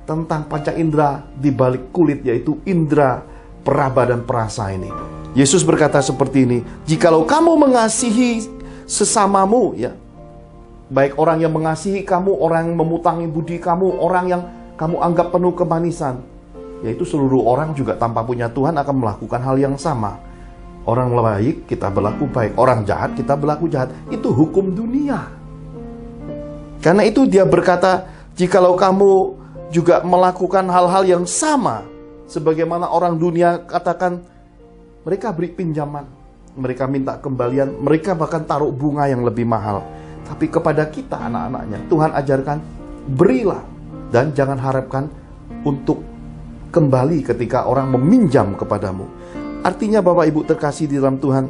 tentang panca indera di balik kulit, yaitu indera peraba dan perasa ini. Yesus berkata seperti ini, jikalau kamu mengasihi sesamamu, ya, baik orang yang mengasihi kamu, orang yang memutangi budi kamu, orang yang kamu anggap penuh kemanisan, yaitu seluruh orang juga tanpa punya Tuhan akan melakukan hal yang sama. Orang baik kita berlaku baik, orang jahat kita berlaku jahat. Itu hukum dunia. Karena itu dia berkata, jikalau kamu juga melakukan hal-hal yang sama, sebagaimana orang dunia katakan, mereka beri pinjaman, mereka minta kembalian, mereka bahkan taruh bunga yang lebih mahal. Tapi kepada kita anak-anaknya, Tuhan ajarkan, berilah dan jangan harapkan untuk kembali ketika orang meminjam kepadamu. Artinya Bapak Ibu terkasih di dalam Tuhan,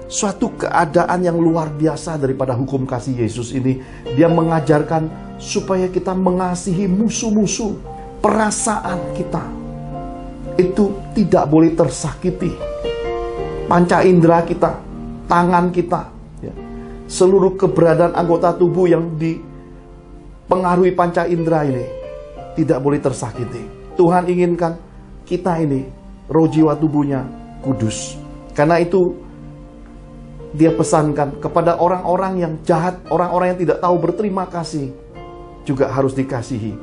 suatu keadaan yang luar biasa daripada hukum kasih Yesus ini, dia mengajarkan supaya kita mengasihi musuh-musuh. Perasaan kita itu tidak boleh tersakiti. Panca indera kita, tangan kita, ya, seluruh keberadaan anggota tubuh yang dipengaruhi panca indera ini tidak boleh tersakiti. Tuhan inginkan kita ini, roh jiwa tubuhnya kudus. Karena itu dia pesankan kepada orang-orang yang jahat, orang-orang yang tidak tahu berterima kasih, juga harus dikasihi.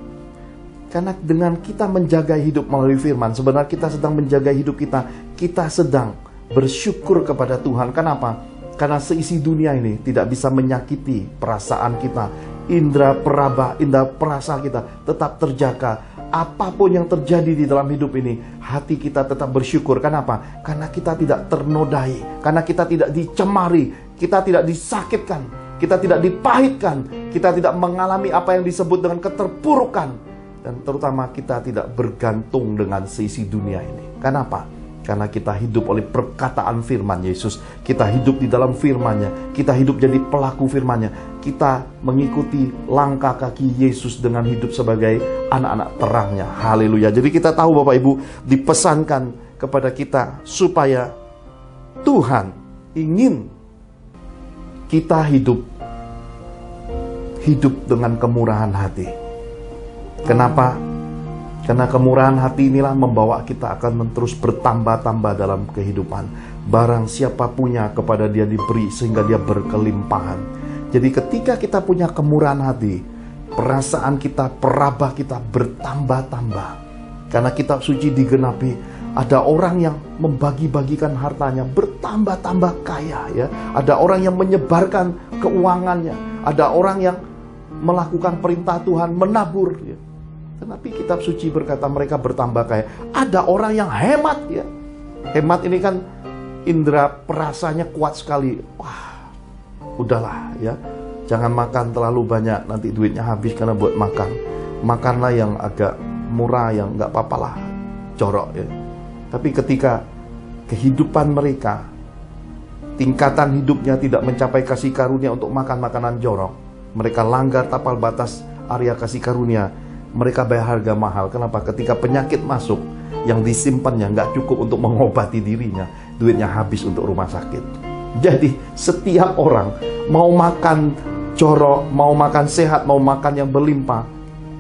Karena dengan kita menjaga hidup melalui firman, sebenarnya kita sedang menjaga hidup kita. Kita sedang bersyukur kepada Tuhan. Kenapa? Karena seisi dunia ini tidak bisa menyakiti perasaan kita. Indra peraba, indra perasa kita tetap terjaga. Apapun yang terjadi di dalam hidup ini, hati kita tetap bersyukur. Kenapa? Karena kita tidak ternodai. Karena kita tidak dicemari. Kita tidak disakitkan. Kita tidak dipahitkan. Kita tidak mengalami apa yang disebut dengan keterpurukan. Dan terutama kita tidak bergantung dengan seisi dunia ini. Kenapa? Karena kita hidup oleh perkataan firman Yesus. Kita hidup di dalam firman-Nya. Kita hidup jadi pelaku firman-Nya. Kita mengikuti langkah kaki Yesus dengan hidup sebagai anak-anak terang-Nya. Haleluya. Jadi kita tahu Bapak Ibu, dipesankan kepada kita supaya Tuhan ingin kita hidup dengan kemurahan hati. Kenapa? Karena kemurahan hati inilah membawa kita akan terus bertambah-tambah dalam kehidupan. Barang siapa punya, kepada dia diberi sehingga dia berkelimpahan. Jadi ketika kita punya kemurahan hati, perasaan kita, perabah kita bertambah-tambah. Karena kitab suci digenapi, ada orang yang membagi-bagikan hartanya bertambah-tambah kaya, ya. Ada orang yang menyebarkan keuangannya. Ada orang yang melakukan perintah Tuhan, menabur, ya. Tetapi kitab suci berkata mereka bertambah kaya. Ada orang yang hemat, ya. Hemat ini kan indera perasanya kuat sekali. Wah, udahlah, ya. Jangan makan terlalu banyak, nanti duitnya habis karena buat makan. Makanlah yang agak murah, yang nggak apa-apalah, jorok, ya. Tapi ketika kehidupan mereka, tingkatan hidupnya tidak mencapai kasih karunia untuk makan makanan jorok, mereka langgar tapal batas area kasih karunia, mereka bayar harga mahal. Kenapa? Ketika penyakit masuk, yang disimpannya nggak cukup untuk mengobati dirinya, duitnya habis untuk rumah sakit. Jadi setiap orang mau makan jorok, mau makan sehat, mau makan yang berlimpah,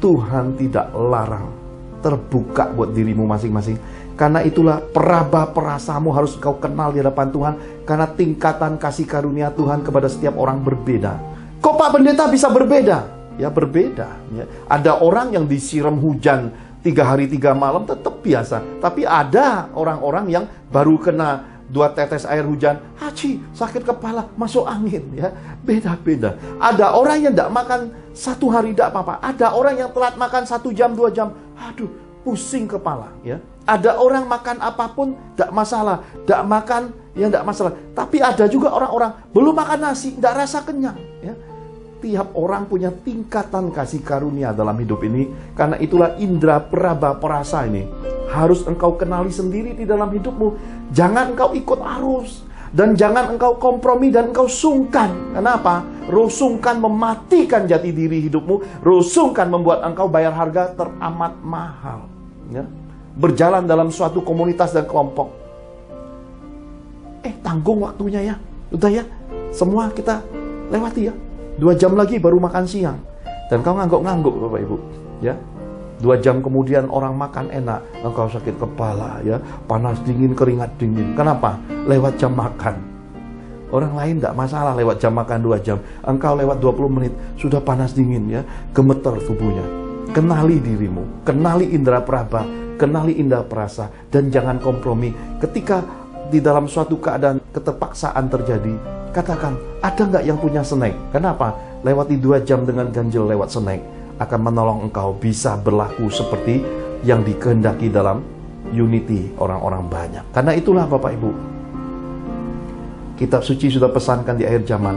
Tuhan tidak larang. Terbuka buat dirimu masing-masing. Karena itulah peraba perasamu harus kau kenal di hadapan Tuhan. Karena tingkatan kasih karunia Tuhan kepada setiap orang berbeda. Kok Pak Pendeta bisa berbeda? Ya berbeda, ya. Ada orang yang disiram hujan 3 hari 3 malam tetap biasa. Tapi ada orang-orang yang baru kena 2 tetes air hujan, haji, sakit kepala, masuk angin, ya. Beda-beda. Ada orang yang tidak makan 1 hari tidak apa-apa. Ada orang yang telat makan 1 jam 2 jam, aduh, pusing kepala, ya. Ada orang makan apapun tidak masalah, tidak makan ya tidak masalah. Tapi ada juga orang-orang belum makan nasi tidak rasa kenyang, ya. Tiap orang punya tingkatan kasih karunia dalam hidup ini. Karena itulah indera peraba perasa ini harus engkau kenali sendiri di dalam hidupmu. Jangan engkau ikut arus, dan jangan engkau kompromi dan engkau sungkan. Kenapa? Roh sungkan mematikan jati diri hidupmu. Roh sungkan membuat engkau bayar harga teramat mahal, ya. Berjalan dalam suatu komunitas dan kelompok, tanggung waktunya, ya. Udah, ya, semua kita lewati, ya. 2 jam lagi baru makan siang. Dan kau ngangguk-ngangguk Bapak Ibu, ya. 2 jam kemudian orang makan enak, engkau sakit kepala, ya. Panas dingin, keringat dingin. Kenapa? Lewat jam makan. Orang lain tidak masalah lewat jam makan 2 jam. Engkau lewat 20 menit sudah panas dingin, ya. Gemeter tubuhnya. Kenali dirimu, kenali indera peraba, kenali indera perasa, dan jangan kompromi. Ketika di dalam suatu keadaan keterpaksaan terjadi, katakan, ada nggak yang punya snack? Kenapa? Lewati 2 jam dengan ganjil lewat snack akan menolong engkau bisa berlaku seperti yang dikehendaki dalam unity orang-orang banyak. Karena itulah Bapak Ibu, kitab suci sudah pesankan di akhir zaman,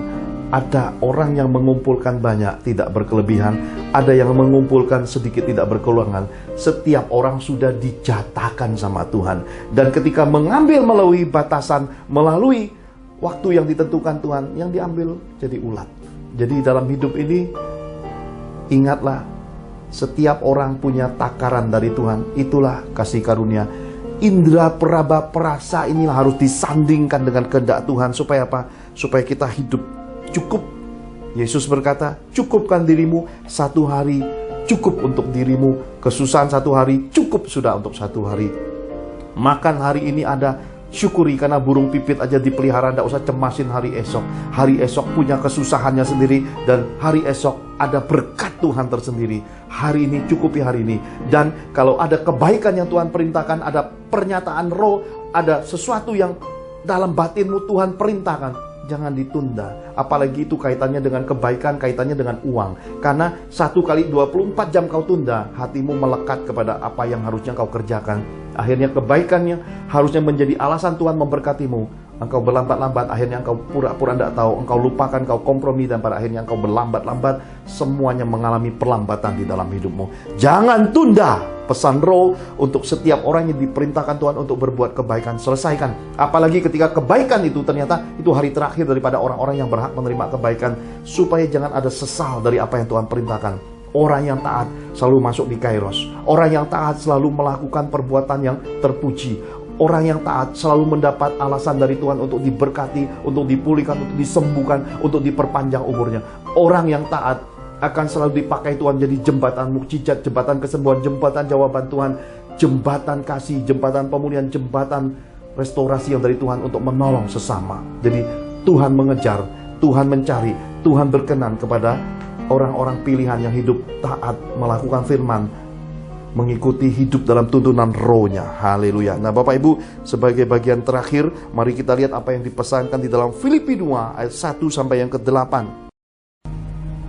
ada orang yang mengumpulkan banyak tidak berkelebihan, ada yang mengumpulkan sedikit tidak berkekurangan. Setiap orang sudah dijatahkan sama Tuhan. Dan ketika mengambil melalui batasan, melalui waktu yang ditentukan Tuhan, yang diambil jadi ulat. Jadi dalam hidup ini, ingatlah, setiap orang punya takaran dari Tuhan. Itulah kasih karunia. Indera peraba perasa inilah harus disandingkan dengan kehendak Tuhan. Supaya apa? Supaya kita hidup cukup. Yesus berkata, cukupkan dirimu 1 hari, cukup untuk dirimu. Kesusahan 1 hari, cukup sudah untuk 1 hari. Makan hari ini ada, syukuri, karena burung pipit aja dipelihara, tidak usah cemasin hari esok. Hari esok punya kesusahannya sendiri, dan hari esok ada berkat Tuhan tersendiri. Hari ini, cukupi hari ini. Dan kalau ada kebaikan yang Tuhan perintahkan, ada pernyataan roh, ada sesuatu yang dalam batinmu Tuhan perintahkan, jangan ditunda. Apalagi itu kaitannya dengan kebaikan, kaitannya dengan uang. Karena 1 kali 24 jam kau tunda, hatimu melekat kepada apa yang harusnya kau kerjakan. Akhirnya kebaikannya harusnya menjadi alasan Tuhan memberkatimu. Engkau berlambat-lambat, akhirnya engkau pura-pura tidak tahu, engkau lupakan, engkau kompromi, dan pada akhirnya engkau berlambat-lambat. Semuanya mengalami perlambatan di dalam hidupmu. Jangan tunda pesan roh untuk setiap orang yang diperintahkan Tuhan untuk berbuat kebaikan. Selesaikan. Apalagi ketika kebaikan itu ternyata itu hari terakhir daripada orang-orang yang berhak menerima kebaikan. Supaya jangan ada sesal dari apa yang Tuhan perintahkan. Orang yang taat selalu masuk di kairos. Orang yang taat selalu melakukan perbuatan yang terpuji. Orang yang taat selalu mendapat alasan dari Tuhan untuk diberkati, untuk dipulihkan, untuk disembuhkan, untuk diperpanjang umurnya. Orang yang taat akan selalu dipakai Tuhan jadi jembatan mukjizat, jembatan kesembuhan, jembatan jawaban Tuhan, jembatan kasih, jembatan pemulihan, jembatan restorasi yang dari Tuhan untuk menolong sesama. Jadi Tuhan mengejar, Tuhan mencari, Tuhan berkenan kepada orang-orang pilihan yang hidup taat, melakukan firman, mengikuti hidup dalam tuntunan rohnya. Haleluya. Nah Bapak Ibu, sebagai bagian terakhir, mari kita lihat apa yang dipesankan di dalam Filipi 2 ayat 1 sampai yang ke-8.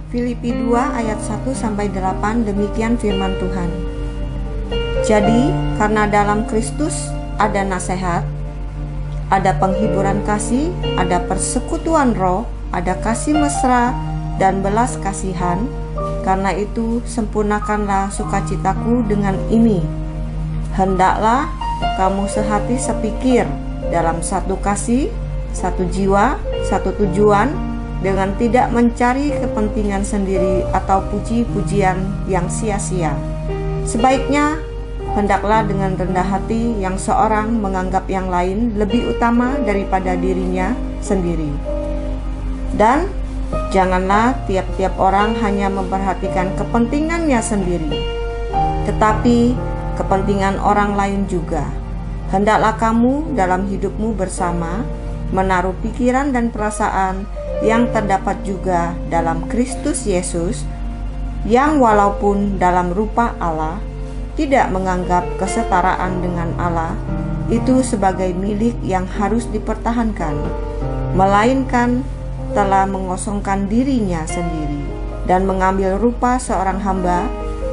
Filipi 2 ayat 1 sampai 8, demikian firman Tuhan. Jadi, karena dalam Kristus ada nasihat, ada penghiburan kasih, ada persekutuan roh, ada kasih mesra dan belas kasihan. Karena itu, sempurnakanlah sukacitaku dengan ini. Hendaklah kamu sehati sepikir dalam satu kasih, satu jiwa, satu tujuan, dengan tidak mencari kepentingan sendiri atau puji-pujian yang sia-sia. Sebaiknya, hendaklah dengan rendah hati yang seorang menganggap yang lain lebih utama daripada dirinya sendiri. Dan janganlah tiap-tiap orang hanya memperhatikan kepentingannya sendiri, tetapi kepentingan orang lain juga. Hendaklah kamu dalam hidupmu bersama menaruh pikiran dan perasaan yang terdapat juga dalam Kristus Yesus, yang walaupun dalam rupa Allah, tidak menganggap kesetaraan dengan Allah itu sebagai milik yang harus dipertahankan, melainkan telah mengosongkan dirinya sendiri dan mengambil rupa seorang hamba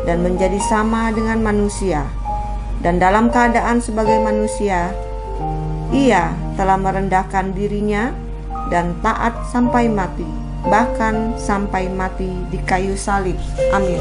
dan menjadi sama dengan manusia. Dan dalam keadaan sebagai manusia, ia telah merendahkan dirinya dan taat sampai mati, bahkan sampai mati di kayu salib. Amin.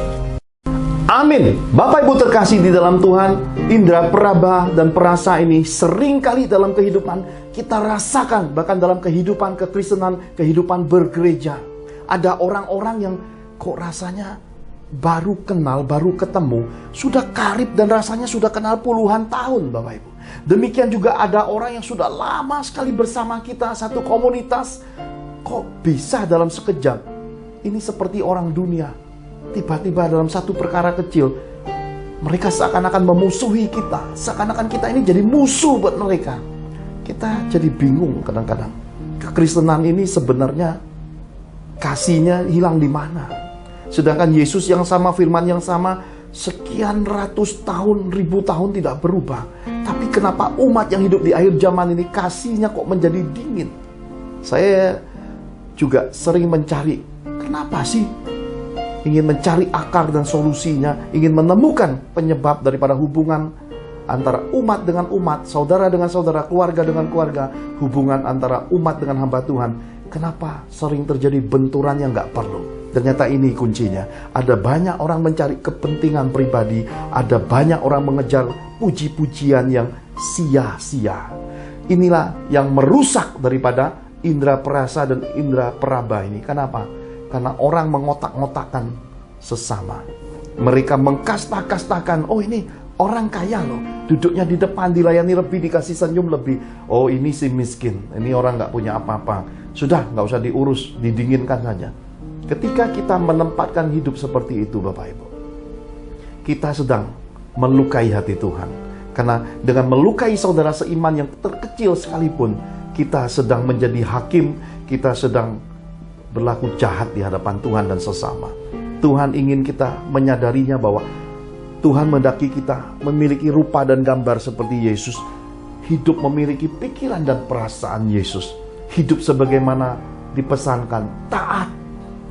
Amin. Bapak Ibu terkasih di dalam Tuhan, indera peraba dan perasa ini sering kali dalam kehidupan kita rasakan, bahkan dalam kehidupan kekristenan, kehidupan bergereja. Ada orang-orang yang kok rasanya baru kenal, baru ketemu, sudah karib dan rasanya sudah kenal puluhan tahun, Bapak Ibu. Demikian juga ada orang yang sudah lama sekali bersama kita, satu komunitas. Kok bisa dalam sekejap ini seperti orang dunia, tiba-tiba dalam satu perkara kecil mereka seakan-akan memusuhi kita, seakan-akan kita ini jadi musuh buat mereka. Kita jadi bingung kadang-kadang. Kekristenan ini sebenarnya kasihnya hilang di mana? Sedangkan Yesus yang sama, firman yang sama, sekian ratus tahun, ribu tahun tidak berubah. Tapi kenapa umat yang hidup di akhir zaman ini kasihnya kok menjadi dingin? Saya juga sering mencari, kenapa sih? Ingin mencari akar dan solusinya, ingin menemukan penyebab daripada hubungan antara umat dengan umat, saudara dengan saudara, keluarga dengan keluarga, hubungan antara umat dengan hamba Tuhan. Kenapa sering terjadi benturan yang gak perlu? Ternyata ini kuncinya. Ada banyak orang mencari kepentingan pribadi, ada banyak orang mengejar puji-pujian yang sia-sia. Inilah yang merusak daripada indera perasa dan indera peraba ini. Kenapa? Karena orang mengotak-ngotakkan sesama. Mereka mengkasta-kastakan, oh ini orang kaya loh, duduknya di depan, dilayani lebih, dikasih senyum lebih. Oh ini si miskin, ini orang gak punya apa-apa. Sudah, gak usah diurus, didinginkan saja. Ketika kita menempatkan hidup seperti itu, Bapak Ibu, kita sedang melukai hati Tuhan. Karena dengan melukai saudara seiman yang terkecil sekalipun, kita sedang menjadi hakim, kita sedang berlaku jahat di hadapan Tuhan dan sesama. Tuhan ingin kita menyadarinya bahwa Tuhan mendaki kita memiliki rupa dan gambar seperti Yesus. Hidup memiliki pikiran dan perasaan Yesus. Hidup sebagaimana dipesankan, taat.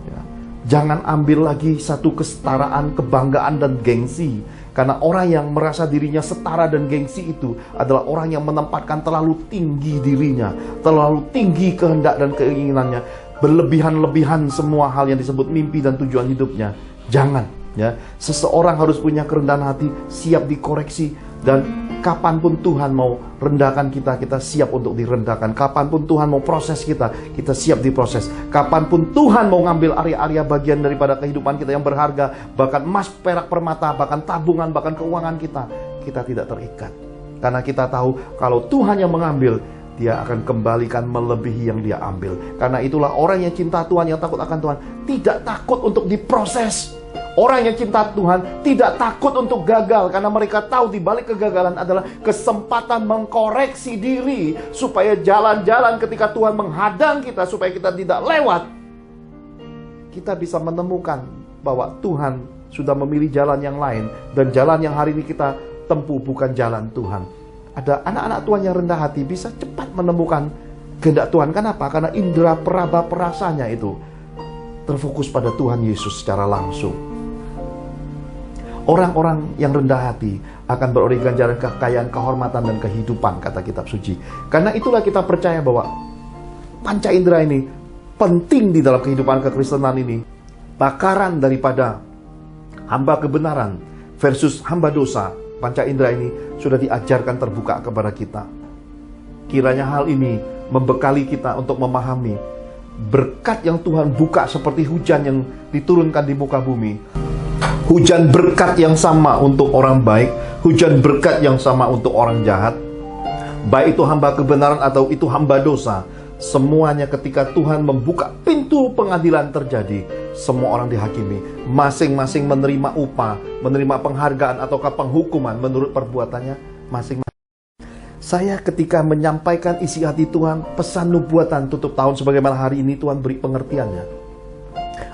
Ya. Jangan ambil lagi satu kesetaraan, kebanggaan, dan gengsi. Karena orang yang merasa dirinya setara dan gengsi itu adalah orang yang menempatkan terlalu tinggi dirinya, terlalu tinggi kehendak dan keinginannya, berlebihan-lebihan semua hal yang disebut mimpi dan tujuan hidupnya. Jangan, ya. Seseorang harus punya kerendahan hati, siap dikoreksi, dan kapanpun Tuhan mau rendahkan kita, kita siap untuk direndahkan. Kapanpun Tuhan mau proses kita, kita siap diproses. Kapanpun Tuhan mau ngambil area-area bagian daripada kehidupan kita yang berharga, bahkan emas, perak, permata, bahkan tabungan, bahkan keuangan kita, kita tidak terikat. Karena kita tahu kalau Tuhan yang mengambil, Dia akan kembalikan melebihi yang Dia ambil. Karena itulah orang yang cinta Tuhan, yang takut akan Tuhan, tidak takut untuk diproses. Orang yang cinta Tuhan tidak takut untuk gagal, karena mereka tahu di balik kegagalan adalah kesempatan mengkoreksi diri, supaya jalan-jalan ketika Tuhan menghadang kita, supaya kita tidak lewat, kita bisa menemukan bahwa Tuhan sudah memilih jalan yang lain, dan jalan yang hari ini kita tempuh bukan jalan Tuhan. Ada anak-anak Tuhan yang rendah hati bisa cepat menemukan kehendak Tuhan. Kenapa? Karena indera peraba perasanya itu terfokus pada Tuhan Yesus secara langsung. Orang-orang yang rendah hati akan beroleh ganjaran kekayaan, kehormatan, dan kehidupan, kata kitab suci. Karena itulah kita percaya bahwa panca indera ini penting di dalam kehidupan kekristenan ini. Bakaran daripada hamba kebenaran versus hamba dosa, panca indera ini sudah diajarkan terbuka kepada kita. Kiranya hal ini membekali kita untuk memahami berkat yang Tuhan buka seperti hujan yang diturunkan di muka bumi. Hujan berkat yang sama untuk orang baik, hujan berkat yang sama untuk orang jahat. Baik itu hamba kebenaran atau itu hamba dosa, semuanya ketika Tuhan membuka pintu pengadilan terjadi, semua orang dihakimi, masing-masing menerima upah, menerima penghargaan ataukah penghukuman menurut perbuatannya masing-masing. Saya ketika menyampaikan isi hati Tuhan, pesan nubuatan tutup tahun sebagaimana hari ini Tuhan beri pengertiannya.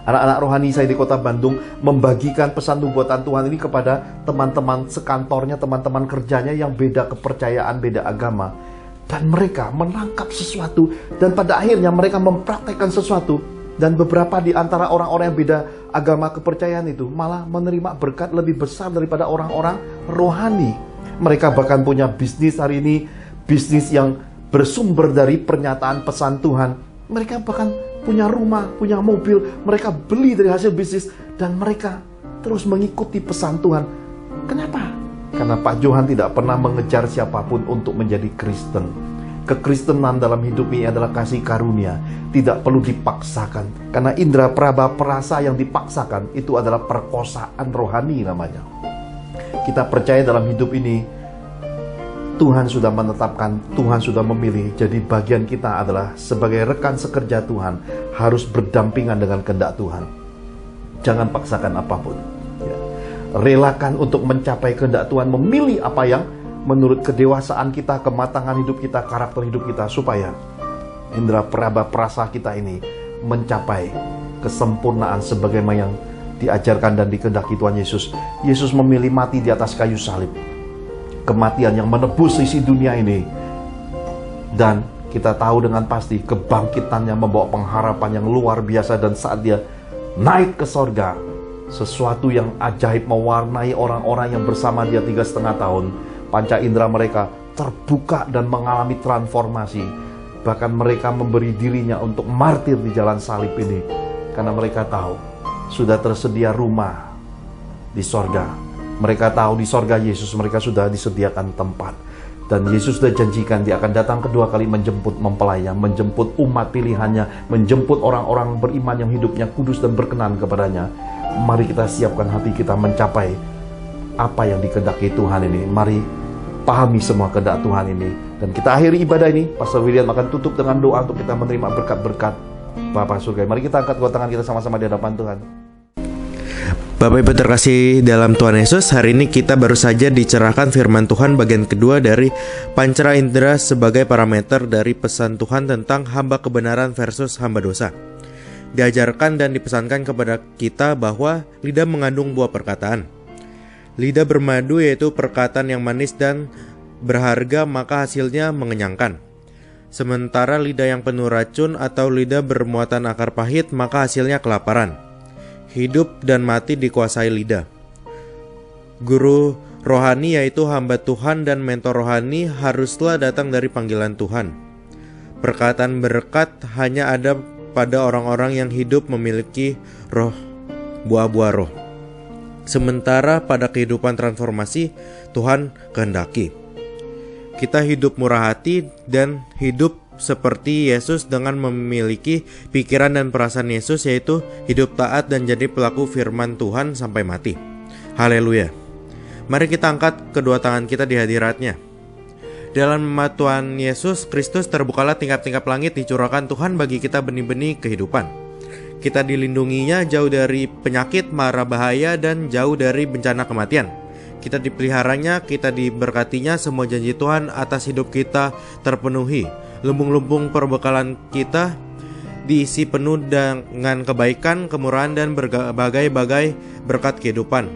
Anak-anak rohani saya di kota Bandung membagikan pesan nubuatan Tuhan ini kepada teman-teman sekantornya, teman-teman kerjanya yang beda kepercayaan, beda agama. Dan mereka menangkap sesuatu, dan pada akhirnya mereka mempraktekkan sesuatu. Dan beberapa di antara orang-orang yang beda agama kepercayaan itu malah menerima berkat lebih besar daripada orang-orang rohani. Mereka bahkan punya bisnis hari ini, bisnis yang bersumber dari pernyataan pesan Tuhan. Mereka bahkan punya rumah, punya mobil, mereka beli dari hasil bisnis, dan mereka terus mengikuti pesan Tuhan. Kenapa? Karena Pak Johan tidak pernah mengejar siapapun untuk menjadi Kristen. Kekristenan dalam hidup ini adalah kasih karunia, tidak perlu dipaksakan. Karena indera peraba perasa yang dipaksakan itu adalah perkosaan rohani namanya. Kita percaya dalam hidup ini Tuhan sudah menetapkan, Tuhan sudah memilih. Jadi bagian kita adalah sebagai rekan sekerja Tuhan harus berdampingan dengan kehendak Tuhan. Jangan paksakan apapun, ya. Relakan untuk mencapai kehendak Tuhan, memilih apa yang menurut kedewasaan kita, kematangan hidup kita, karakter hidup kita, supaya indera peraba perasa kita ini mencapai kesempurnaan sebagaimana yang diajarkan dan dikehendaki Tuhan Yesus. Yesus memilih mati di atas kayu salib, kematian yang menebus isi dunia ini. Dan kita tahu dengan pasti kebangkitannya membawa pengharapan yang luar biasa. Dan saat Dia naik ke sorga, sesuatu yang ajaib mewarnai orang-orang yang bersama Dia 3,5 tahun. Panca indera mereka terbuka dan mengalami transformasi. Bahkan mereka memberi dirinya untuk martir di jalan salib ini, karena mereka tahu sudah tersedia rumah di sorga. Mereka tahu di sorga Yesus mereka sudah disediakan tempat. Dan Yesus sudah janjikan Dia akan datang kedua kali menjemput mempelainya, menjemput umat pilihannya, menjemput orang-orang beriman yang hidupnya kudus dan berkenan kepadanya. Mari kita siapkan hati kita mencapai apa yang dikehendaki Tuhan ini. Mari pahami semua kehendak Tuhan ini. Dan kita akhiri ibadah ini. Pastor William akan tutup dengan doa untuk kita menerima berkat-berkat Bapa surga. Mari kita angkat kedua tangan kita sama-sama di hadapan Tuhan. Bapak Ibu terkasih dalam Tuhan Yesus, hari ini kita baru saja dicerahkan firman Tuhan bagian kedua dari pancara indera sebagai parameter dari pesan Tuhan tentang hamba kebenaran versus hamba dosa. diajarkan dan dipesankan kepada kita bahwa lidah mengandung buah perkataan. Lidah bermadu yaitu perkataan yang manis dan berharga, maka hasilnya mengenyangkan. Sementara lidah yang penuh racun atau lidah bermuatan akar pahit, maka hasilnya kelaparan. Hidup dan mati dikuasai lidah. Guru rohani yaitu hamba Tuhan dan mentor rohani haruslah datang dari panggilan Tuhan. Perkataan berkat hanya ada pada orang-orang yang hidup memiliki roh, buah-buah roh. Sementara pada kehidupan transformasi Tuhan kehendaki kita hidup murah hati dan hidup seperti Yesus dengan memiliki pikiran dan perasaan Yesus, yaitu hidup taat dan jadi pelaku firman Tuhan sampai mati. Haleluya. Mari kita angkat kedua tangan kita di hadirat-Nya. Dalam nama Tuhan Yesus Kristus terbukalah tingkap-tingkap langit, dicurahkan Tuhan bagi kita benih-benih kehidupan. Kita dilindunginya jauh dari penyakit, mara bahaya, dan jauh dari bencana kematian. Kita dipeliharanya, kita diberkatinya, semua janji Tuhan atas hidup kita terpenuhi. Lumbung-lumbung perbekalan kita diisi penuh dengan kebaikan, kemurahan, dan berbagai-bagai berkat kehidupan.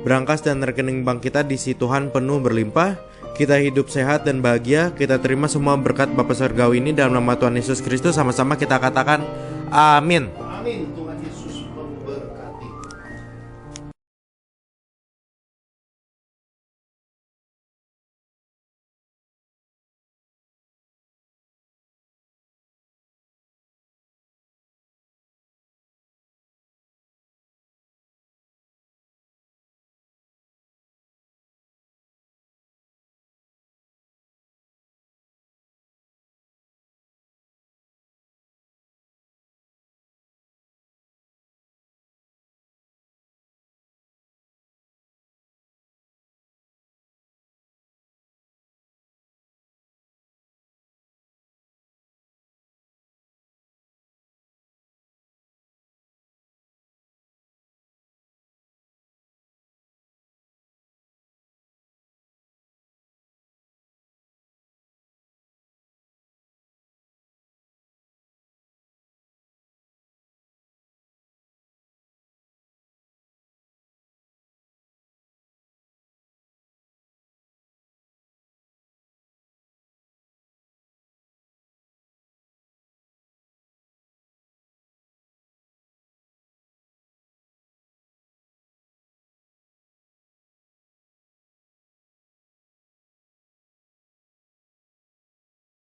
Berangkas dan rekening bank kita diisi Tuhan penuh berlimpah. Kita hidup sehat dan bahagia. Kita terima semua berkat Bapa Surgawi ini dalam nama Tuhan Yesus Kristus. Sama-sama kita katakan amin. Amin.